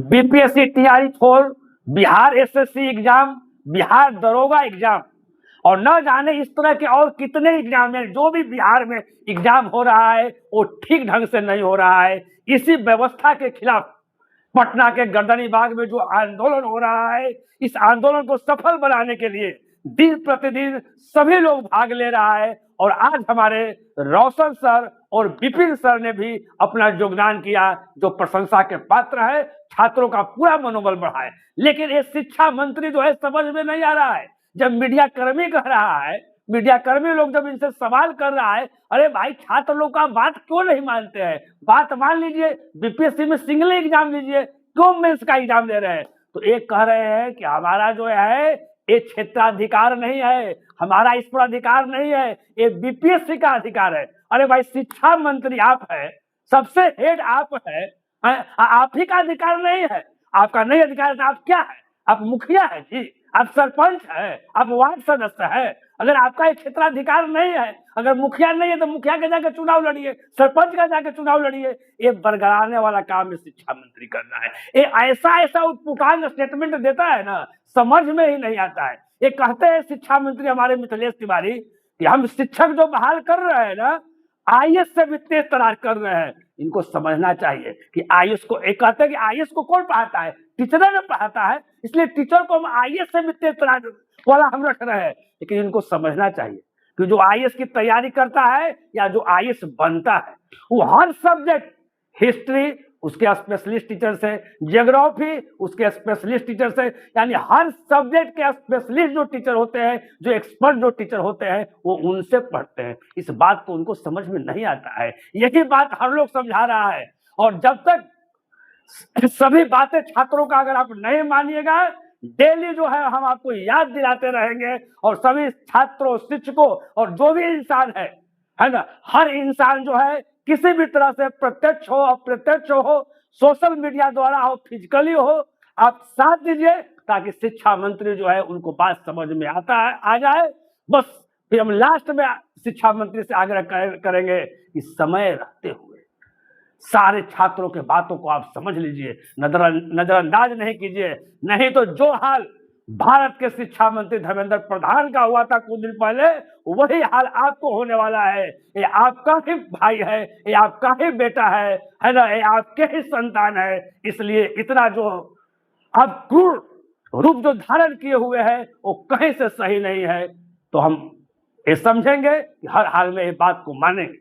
BPSC TRE 4, Bihar SSC exam, Bihar दरोगा exam और न जाने इस तरह के और कितने एग्जाम हैं। जो भी बिहार में एग्जाम हो रहा है वो ठीक ढंग से नहीं हो रहा है। इसी व्यवस्था के खिलाफ पटना के गर्दनीबाग में जो आंदोलन हो रहा है, इस आंदोलन को सफल बनाने के लिए दिन प्रतिदिन सभी लोग भाग ले रहा है। और आज हमारे रोशन सर और विपिन सर ने भी अपना योगदान किया, जो प्रशंसा के पात्र है। छात्रों का पूरा मनोबल बढ़ा है। लेकिन ये शिक्षा मंत्री जो है समझ में नहीं आ रहा है। जब मीडिया कर्मी कह रहा है, मीडिया कर्मी लोग जब इनसे सवाल कर रहा है, अरे भाई छात्र लोग का बात क्यों नहीं मानते हैं? बात मान लीजिए, बीपीएससी में सिंगल एग्जाम लीजिए, क्यों मेंस का एग्जाम दे रहे हैं? तो एक कह रहे हैं कि हमारा जो है ये क्षेत्राधिकार नहीं है, हमारा इस पर अधिकार नहीं है, ये बीपीएससी का अधिकार है। अरे भाई शिक्षा मंत्री आप है, सबसे हेड आप है, आप ही का अधिकार नहीं है? आपका नहीं अधिकार है, आप क्या है? आप मुखिया है जी, आप सरपंच है, आप वार्ड सदस्य है। अगर आपका एक क्षेत्राधिकार नहीं है, अगर मुखिया नहीं है तो मुखिया के जाकर चुनाव लड़िए, सरपंच का जाकर चुनाव लड़िए। ये बरगलाने वाला काम शिक्षा मंत्री करना है। ये ऐसा उटपुटांग स्टेटमेंट देता है ना, समझ में ही नहीं आता है। ये कहते हैं शिक्षा मंत्री हमारे मिथिलेश तिवारी कि हम शिक्षक जो बहाल कर रहे हैं ना, आईएएस से भी तेज तरार कर रहे हैं। इनको समझना चाहिए कि आईएएस को, एक कहते हैं कि आईएएस को कौन पढ़ाता है? टीचर ने पढ़ाता है, इसलिए टीचर को हम आईएएस से भी तेज तरार वाला हम रख रहे हैं। लेकिन इनको समझना चाहिए कि जो आईएएस की तैयारी करता है या जो आईएएस बनता है, वो हर सब्जेक्ट, हिस्ट्री उसके स्पेशलिस्ट टीचर से, ज्योग्राफी उसके स्पेशलिस्ट टीचर से, यानी हर सब्जेक्ट के स्पेशलिस्ट जो टीचर होते हैं, जो एक्सपर्ट जो टीचर होते हैं, वो उनसे पढ़ते हैं। इस बात को उनको समझ में नहीं आता है। यही बात हर लोग समझा रहा है। और जब तक सभी बातें छात्रों का अगर आप नहीं मानिएगा, डेली जो है हम आपको याद दिलाते रहेंगे। और सभी छात्रों, शिक्षकों और जो भी इंसान है ना, हर इंसान जो है किसी भी तरह से प्रत्यक्ष हो अप्रत्यक्ष हो, सोशल मीडिया द्वारा हो, फिजिकली हो, आप साथ दीजिए ताकि शिक्षा मंत्री जो है उनको बात समझ में आ जाए। बस फिर हम लास्ट में शिक्षा मंत्री से आग्रह करेंगे कि समय रहते हुए सारे छात्रों के बातों को आप समझ लीजिए, नजरअंदाज नहीं कीजिए। नहीं तो जो हाल भारत के शिक्षा मंत्री धर्मेंद्र प्रधान का हुआ था कुछ दिन पहले, वही हाल आपको होने वाला है। ये आपका ही भाई है, ये आपका ही बेटा है ना, ये आपके ही संतान है। इसलिए इतना जो आप क्रूर रूप जो धारण किए हुए हैं वो कहीं से सही नहीं है। तो हम ये समझेंगे कि हर हाल में ये बात को मानेंगे।